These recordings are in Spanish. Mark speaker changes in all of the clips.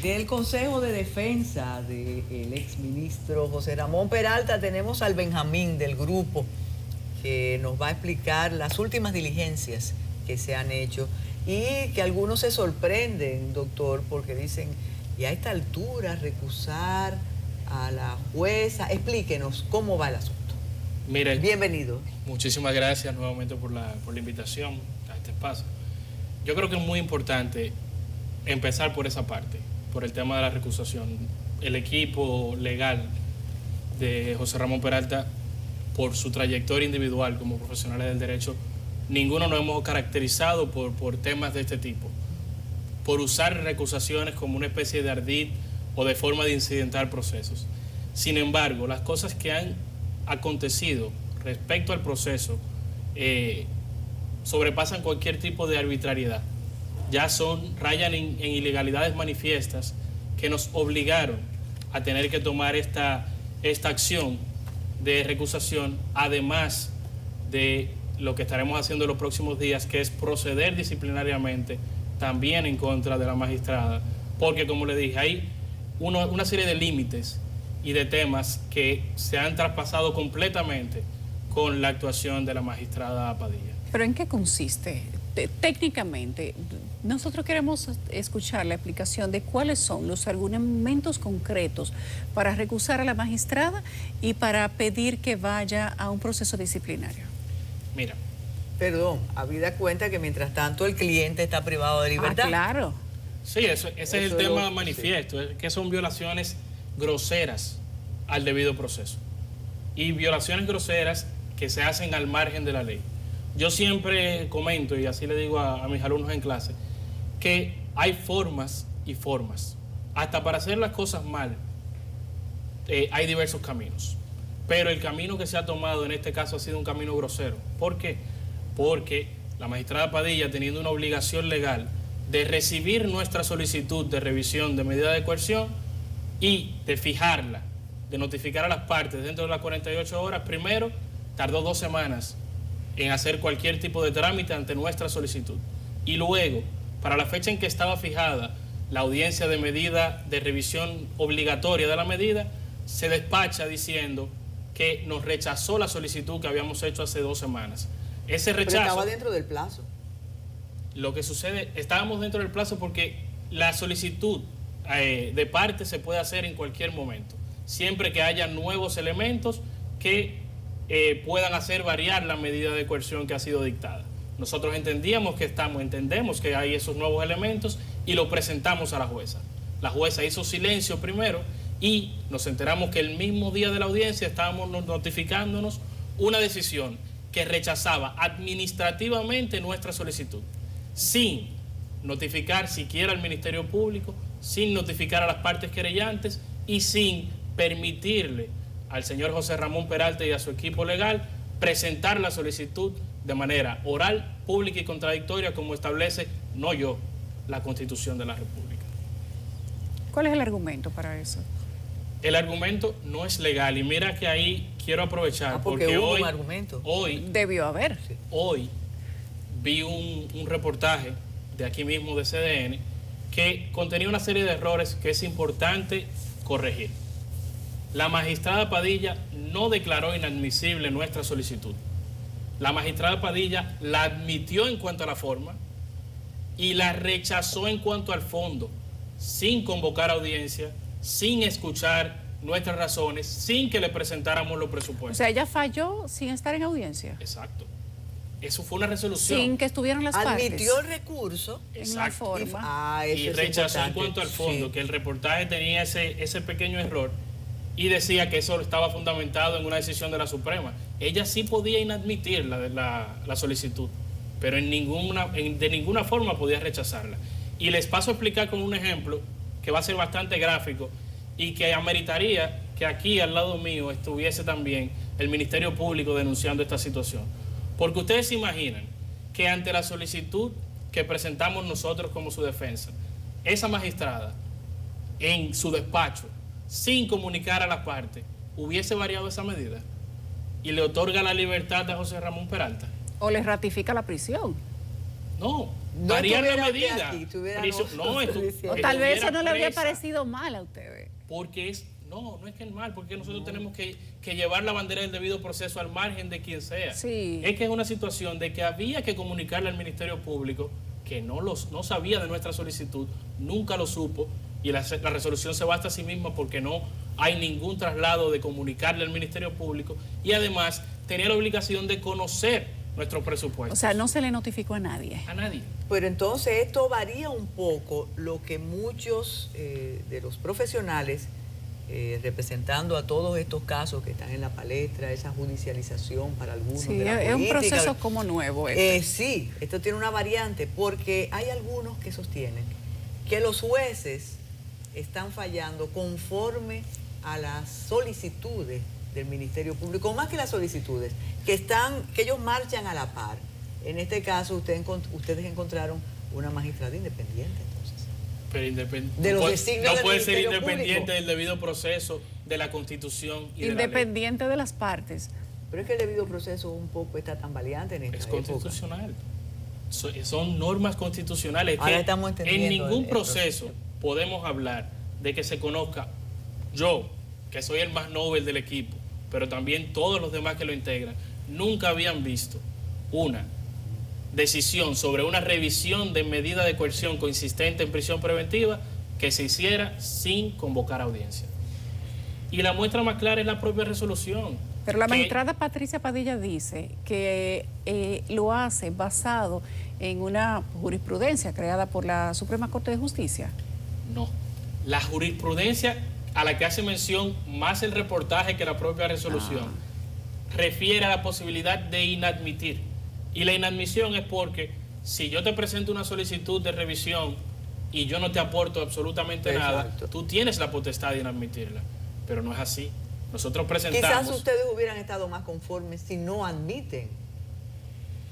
Speaker 1: Del Consejo de Defensa del exministro José Ramón Peralta tenemos al Benjamín del grupo que nos va a explicar las últimas diligencias que se han hecho y que algunos se sorprenden, doctor, porque dicen, y a esta altura recusar a la jueza. Explíquenos cómo va el asunto.
Speaker 2: Mire,
Speaker 1: bienvenido.
Speaker 2: Muchísimas gracias nuevamente por la invitación a este espacio. Yo creo que es muy importante empezar por esa parte, por el tema de la recusación. El equipo legal de José Ramón Peralta, por su trayectoria individual como profesionales del derecho, ninguno nos hemos caracterizado por temas de este tipo, por usar recusaciones como una especie de ardid o de forma de incidentar procesos. Sin embargo, las cosas que han acontecido respecto al proceso sobrepasan cualquier tipo de arbitrariedad. Ya rayan en ilegalidades manifiestas que nos obligaron a tener que tomar esta acción de recusación, además de lo que estaremos haciendo en los próximos días, que es proceder disciplinariamente también en contra de la magistrada, porque como le dije, hay una serie de límites y de temas que se han traspasado completamente con la actuación de la magistrada Padilla.
Speaker 3: ¿Pero en qué consiste? Técnicamente, nosotros queremos escuchar la explicación de cuáles son los argumentos concretos para recusar a la magistrada y para pedir que vaya a un proceso disciplinario.
Speaker 2: Mira.
Speaker 1: Perdón, habida cuenta que mientras tanto el cliente está privado de libertad.
Speaker 3: Ah, claro.
Speaker 2: Sí, ese es el tema manifiesto, sí. Que son violaciones groseras al debido proceso. Y violaciones groseras que se hacen al margen de la ley. Yo siempre comento, y así le digo a mis alumnos en clase, que hay formas y formas. Hasta para hacer las cosas mal, hay diversos caminos. Pero el camino que se ha tomado en este caso ha sido un camino grosero. ¿Por qué? Porque la magistrada Padilla, teniendo una obligación legal de recibir nuestra solicitud de revisión de medida de coerción y de fijarla, de notificar a las partes dentro de las 48 horas, primero tardó 2 semanas en hacer cualquier tipo de trámite ante nuestra solicitud. Y luego, para la fecha en que estaba fijada la audiencia de medida de revisión obligatoria de la medida, se despacha diciendo que nos rechazó la solicitud que habíamos hecho hace 2 semanas. Ese rechazo...
Speaker 1: Pero estaba dentro del plazo.
Speaker 2: Lo que sucede, estábamos dentro del plazo porque la solicitud de parte se puede hacer en cualquier momento, siempre que haya nuevos elementos que puedan hacer variar la medida de coerción que ha sido dictada. Nosotros entendemos que hay esos nuevos elementos y lo presentamos a la jueza. La jueza hizo silencio primero y nos enteramos que el mismo día de la audiencia estábamos notificándonos una decisión que rechazaba administrativamente nuestra solicitud, sin notificar siquiera al Ministerio Público, sin notificar a las partes querellantes y sin permitirle al señor José Ramón Peralta y a su equipo legal presentar la solicitud de manera oral, pública y contradictoria, como establece, no yo, la Constitución de la República.
Speaker 3: ¿Cuál es el argumento para eso?
Speaker 2: El argumento no es legal y mira que ahí quiero aprovechar
Speaker 1: porque hubo un argumento.
Speaker 2: Hoy
Speaker 3: debió haber.
Speaker 2: Hoy vi un reportaje de aquí mismo de CDN que contenía una serie de errores que es importante corregir. La magistrada Padilla no declaró inadmisible nuestra solicitud. La magistrada Padilla la admitió en cuanto a la forma y la rechazó en cuanto al fondo, sin convocar audiencia, sin escuchar nuestras razones, sin que le presentáramos los presupuestos.
Speaker 3: O sea, ella falló sin estar en audiencia.
Speaker 2: Exacto. Eso fue una resolución.
Speaker 3: Sin que estuvieran las partes.
Speaker 1: Admitió el recurso.
Speaker 3: En la forma.
Speaker 2: Y rechazó en cuanto al fondo, sí, que el reportaje tenía ese pequeño error y decía que eso estaba fundamentado en una decisión de la Suprema. Ella sí podía inadmitir la solicitud, pero de ninguna forma podía rechazarla. Y les paso a explicar con un ejemplo que va a ser bastante gráfico y que ameritaría que aquí al lado mío estuviese también el Ministerio Público denunciando esta situación. Porque ustedes se imaginan que ante la solicitud que presentamos nosotros como su defensa, esa magistrada en su despacho, sin comunicar a las partes, hubiese variado esa medida y le otorga la libertad a José Ramón Peralta.
Speaker 3: O le ratifica la prisión.
Speaker 2: No,
Speaker 1: No
Speaker 2: variar la
Speaker 1: estuviera
Speaker 2: medida.
Speaker 1: aquí, estuviera
Speaker 2: No,
Speaker 3: O tal vez eso no le habría
Speaker 2: presa.
Speaker 3: parecido mal a ustedes.
Speaker 2: Porque no es que es mal, porque nosotros tenemos que llevar la bandera del debido proceso al margen de quien sea.
Speaker 3: Sí.
Speaker 2: Es que es una situación de que había que comunicarle al Ministerio Público que no sabía de nuestra solicitud, nunca lo supo, y la resolución se basta a sí misma porque no hay ningún traslado de comunicarle al Ministerio Público, y además tenía la obligación de conocer nuestro presupuesto.
Speaker 3: O sea, no se le notificó a nadie.
Speaker 2: A nadie.
Speaker 1: Pero entonces esto varía un poco lo que muchos de los profesionales, representando a todos estos casos que están en la palestra, esa judicialización para algunos
Speaker 3: Sí,
Speaker 1: de la
Speaker 3: es un
Speaker 1: política.
Speaker 3: proceso como nuevo.
Speaker 1: Sí, esto tiene una variante porque hay algunos que sostienen que los jueces están fallando conforme a las solicitudes del Ministerio Público, más que las solicitudes, que ellos marchan a la par. En este caso, ustedes encontraron una magistrada independiente, entonces.
Speaker 2: Pero
Speaker 1: De los
Speaker 2: no
Speaker 1: designios del
Speaker 2: puede ser
Speaker 1: Ministerio
Speaker 2: independiente
Speaker 1: Público.
Speaker 2: del debido proceso, de la Constitución y de la ley.
Speaker 3: Independiente de las partes.
Speaker 1: Pero es que el debido proceso un poco está tan variante en esta
Speaker 2: Es
Speaker 1: época.
Speaker 2: constitucional. Son normas constitucionales.
Speaker 1: Ahora
Speaker 2: Que
Speaker 1: estamos entendiendo
Speaker 2: en ningún
Speaker 1: el
Speaker 2: proceso podemos hablar de que se conozca yo, que soy el más noble del equipo, pero también todos los demás que lo integran, nunca habían visto una decisión sobre una revisión de medida de coerción consistente en prisión preventiva que se hiciera sin convocar audiencia. Y la muestra más clara es la propia resolución.
Speaker 3: Pero la
Speaker 2: que-
Speaker 3: magistrada Patricia Padilla dice que lo hace basado en una jurisprudencia creada por la Suprema Corte de Justicia.
Speaker 2: No. La jurisprudencia a la que hace mención más el reportaje que la propia resolución refiere a la posibilidad de inadmitir. Y la inadmisión es porque si yo te presento una solicitud de revisión y yo no te aporto absolutamente nada,
Speaker 1: Exacto.
Speaker 2: tú tienes la potestad de inadmitirla. Pero no es así. Nosotros
Speaker 1: Quizás
Speaker 2: presentamos...
Speaker 1: ustedes hubieran estado más conformes si no admiten.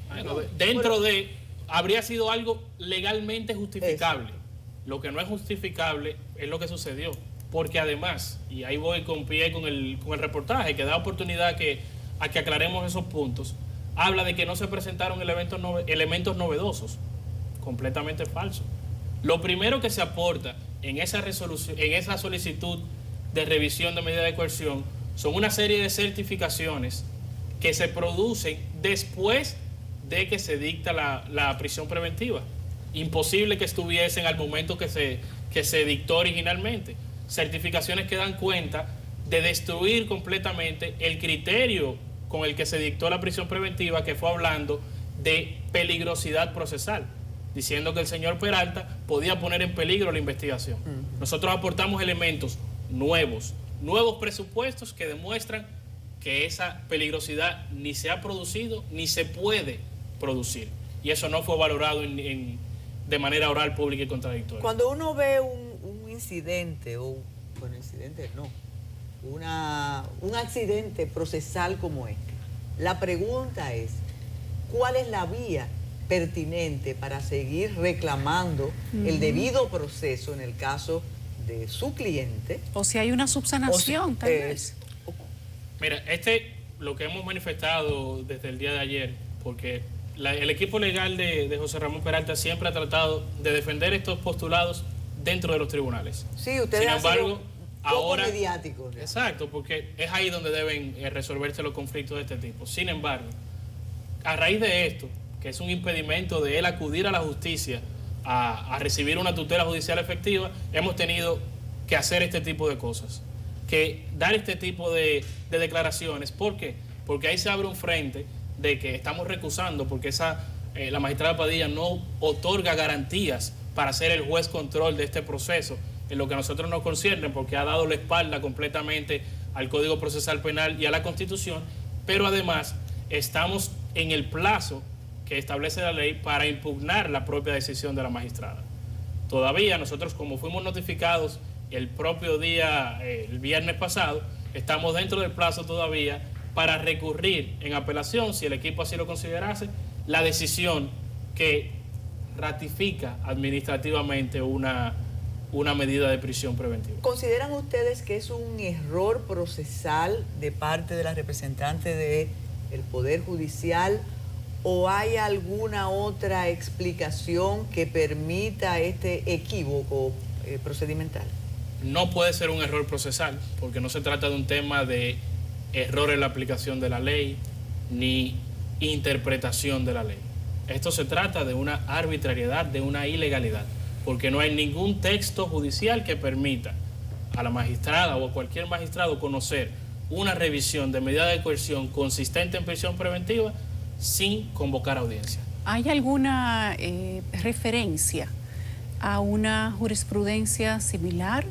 Speaker 2: Bueno, dentro de... Habría sido algo legalmente justificable. Lo que no es justificable es lo que sucedió. Porque además, y ahí voy con pie con el reportaje, que da oportunidad a que aclaremos esos puntos, habla de que no se presentaron elementos novedosos. Completamente falso. Lo primero que se aporta en esa resolución, en esa solicitud de revisión de medida de coerción, son una serie de certificaciones que se producen después de que se dicta la prisión preventiva. Imposible que estuviesen al momento que se dictó originalmente. Certificaciones que dan cuenta de destruir completamente el criterio con el que se dictó la prisión preventiva, que fue hablando de peligrosidad procesal, diciendo que el señor Peralta podía poner en peligro la investigación. Nosotros aportamos elementos nuevos presupuestos que demuestran que esa peligrosidad ni se ha producido ni se puede producir. Y eso no fue valorado de manera oral, pública y contradictoria.
Speaker 1: Cuando uno ve un incidente, incidente no, un accidente procesal como este, la pregunta es, ¿cuál es la vía pertinente para seguir reclamando el debido proceso en el caso de su cliente?
Speaker 3: O si hay una subsanación, tal vez.
Speaker 2: Mira, lo que hemos manifestado desde el día de ayer, porque el equipo legal de José Ramón Peralta siempre ha tratado de defender estos postulados dentro de los tribunales.
Speaker 1: Sí, ustedes
Speaker 2: Sin
Speaker 1: han sido
Speaker 2: embargo, ahora...
Speaker 1: poco mediáticos.
Speaker 2: Exacto, porque es ahí donde deben resolverse los conflictos de este tipo. Sin embargo, a raíz de esto, que es un impedimento de él acudir a la justicia a recibir una tutela judicial efectiva, hemos tenido que hacer este tipo de cosas, que dar este tipo de declaraciones. ¿Por qué? Porque ahí se abre un frente de que estamos recusando, porque la magistrada Padilla no otorga garantías para ser el juez control de este proceso, en lo que a nosotros nos concierne, porque ha dado la espalda completamente al Código Procesal Penal y a la Constitución, pero además estamos en el plazo que establece la ley para impugnar la propia decisión de la magistrada. Todavía nosotros, como fuimos notificados el propio día, el viernes pasado, estamos dentro del plazo todavía para recurrir en apelación, si el equipo así lo considerase, la decisión que ratifica administrativamente una medida de prisión preventiva.
Speaker 1: ¿Consideran ustedes que es un error procesal de parte de la representante del Poder Judicial ¿O hay alguna otra explicación que permita este equívoco procedimental?
Speaker 2: No puede ser un error procesal, porque no se trata de un tema de error en la aplicación de la ley, ni interpretación de la ley. Esto se trata de una arbitrariedad, de una ilegalidad, porque no hay ningún texto judicial que permita a la magistrada o a cualquier magistrado conocer una revisión de medida de coerción consistente en prisión preventiva sin convocar audiencia.
Speaker 3: ¿Hay alguna referencia a una jurisprudencia similar?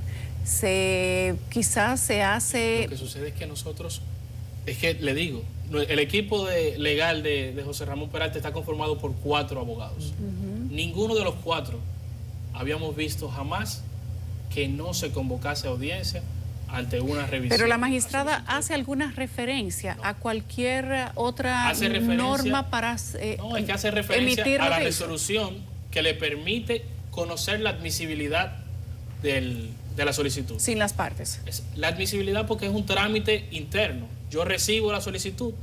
Speaker 3: Quizás se hace...
Speaker 2: Lo que sucede es que nosotros, es que le digo, el equipo legal de José Ramón Peralta está conformado por 4 abogados. Ninguno de los 4 habíamos visto jamás que no se convocase audiencia ante una revisión.
Speaker 3: Pero la magistrada hace alguna referencia a cualquier otra norma para
Speaker 2: no, es que hace referencia a la resolución que le permite conocer la admisibilidad de la solicitud.
Speaker 3: Sin las partes.
Speaker 2: La admisibilidad porque es un trámite interno. Yo recibo la solicitud,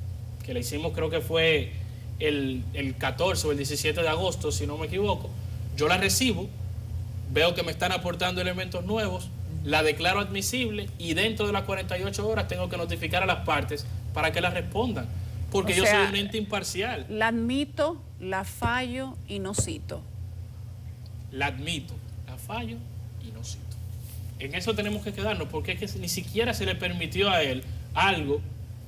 Speaker 2: que la hicimos creo que fue el 14 o el 17 de agosto, si no me equivoco. Yo la recibo, veo que me están aportando elementos nuevos, la declaro admisible y dentro de las 48 horas tengo que notificar a las partes para que la respondan, porque yo soy un ente imparcial.
Speaker 3: La admito, la fallo y no cito.
Speaker 2: La admito, la fallo y no cito. En eso tenemos que quedarnos, porque es que ni siquiera se le permitió a él algo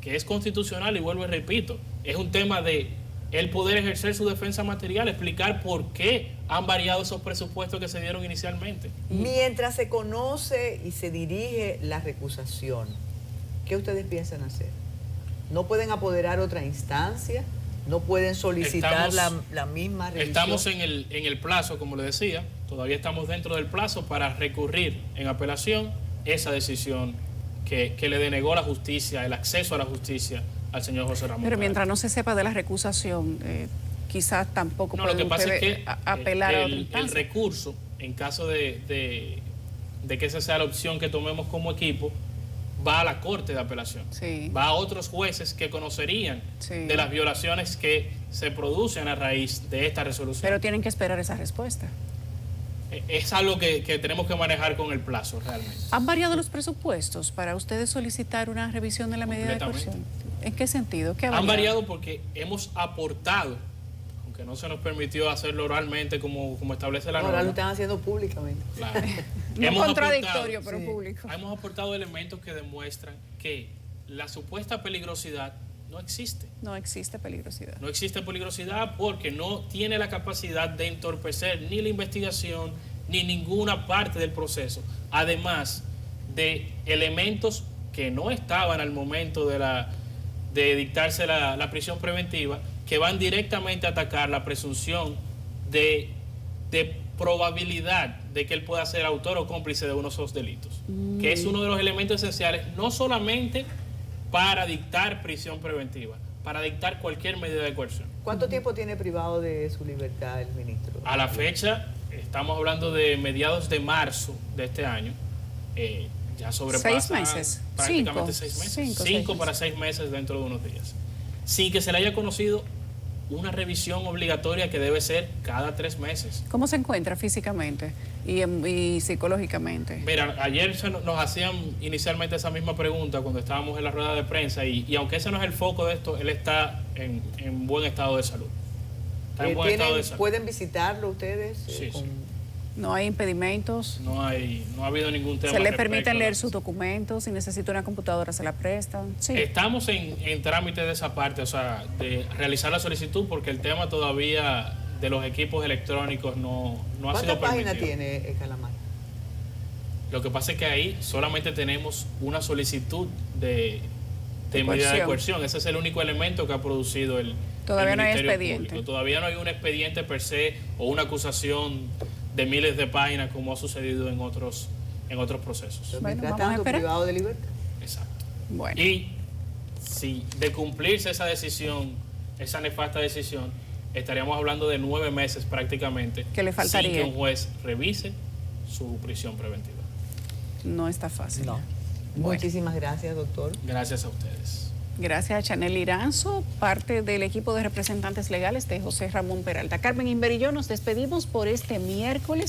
Speaker 2: que es constitucional, y vuelvo y repito, es un tema de él poder ejercer su defensa material, explicar por qué han variado esos presupuestos que se dieron inicialmente.
Speaker 1: Mientras se conoce y se dirige la recusación, ¿qué ustedes piensan hacer? ¿No pueden apoderar otra instancia? ¿No pueden solicitar la misma revisión?
Speaker 2: Estamos en el plazo, como le decía, todavía estamos dentro del plazo para recurrir en apelación esa decisión que le denegó la justicia, el acceso a la justicia al señor José Ramón.
Speaker 3: Pero mientras no se sepa de la recusación, quizás tampoco
Speaker 2: lo que pasa es que
Speaker 3: apelar a otra instancia.
Speaker 2: El recurso, en caso de que esa sea la opción que tomemos como equipo, va a la Corte de Apelación.
Speaker 3: Sí.
Speaker 2: Va a otros jueces que conocerían de las violaciones que se producen a raíz de esta resolución.
Speaker 3: Pero tienen que esperar esa respuesta.
Speaker 2: Es algo que tenemos que manejar con el plazo realmente.
Speaker 3: ¿Han variado los presupuestos para ustedes solicitar una revisión de la medida de coerción? ¿En qué sentido? ¿Qué
Speaker 2: Han variado porque hemos aportado, aunque no se nos permitió hacerlo oralmente como establece la norma.
Speaker 1: Ahora lo están haciendo públicamente.
Speaker 2: Claro.
Speaker 3: No contradictorio, pero público.
Speaker 2: Hemos aportado elementos que demuestran que la supuesta peligrosidad no existe.
Speaker 3: No existe peligrosidad.
Speaker 2: No existe peligrosidad porque no tiene la capacidad de entorpecer ni la investigación ni ninguna parte del proceso. Además de elementos que no estaban al momento de dictarse la prisión preventiva, que van directamente a atacar la presunción de probabilidad de que él pueda ser autor o cómplice de uno de esos delitos, que es uno de los elementos esenciales, no solamente para dictar prisión preventiva, para dictar cualquier medida de coerción.
Speaker 1: ¿Cuánto tiempo tiene privado de su libertad el ministro?
Speaker 2: A la fecha, estamos hablando de mediados de marzo de este año, ya sobrepasa
Speaker 3: 6 meses.
Speaker 2: prácticamente 6 meses. 5 para 6 meses dentro de unos días. Sin que se le haya conocido una revisión obligatoria que debe ser cada 3 meses.
Speaker 3: ¿Cómo se encuentra físicamente y psicológicamente?
Speaker 2: Mira, ayer nos hacían inicialmente esa misma pregunta cuando estábamos en la rueda de prensa y aunque ese no es el foco de esto, él está en buen estado de salud. Está en buen estado de salud.
Speaker 1: ¿Pueden visitarlo ustedes?
Speaker 2: Sí.
Speaker 3: ¿No hay impedimentos?
Speaker 2: No ha habido ningún tema.
Speaker 3: ¿Se le permiten leer sus documentos? Si necesita una computadora, ¿se la prestan? Sí.
Speaker 2: Estamos en trámite de esa parte, o sea, de realizar la solicitud, porque el tema todavía de los equipos electrónicos no ha sido permitido.
Speaker 1: ¿Cuántas páginas tiene Calamar?
Speaker 2: Lo que pasa es que ahí solamente tenemos una solicitud de medida de coerción. Ese es el único elemento que ha producido el
Speaker 3: Todavía no hay
Speaker 2: Ministerio
Speaker 3: expediente.
Speaker 2: Público. Todavía no hay un expediente per se o una acusación de miles de páginas como ha sucedido en otros procesos.
Speaker 3: Bueno,
Speaker 1: Mientras
Speaker 3: vamos a
Speaker 1: tanto,
Speaker 3: esperar.
Speaker 1: privado de libertad.
Speaker 2: Exacto.
Speaker 3: Bueno.
Speaker 2: Y si de cumplirse esa decisión, esa nefasta decisión, estaríamos hablando de 9 meses prácticamente
Speaker 3: ¿Qué le faltaría?
Speaker 2: sin que un juez revise su prisión preventiva.
Speaker 3: No está fácil.
Speaker 1: No.
Speaker 3: Bueno.
Speaker 1: Muchísimas gracias, doctor.
Speaker 2: Gracias a ustedes.
Speaker 3: Gracias a Chanel Iranzo, parte del equipo de representantes legales de José Ramón Peralta. Carmen Inver y yo nos despedimos por este miércoles.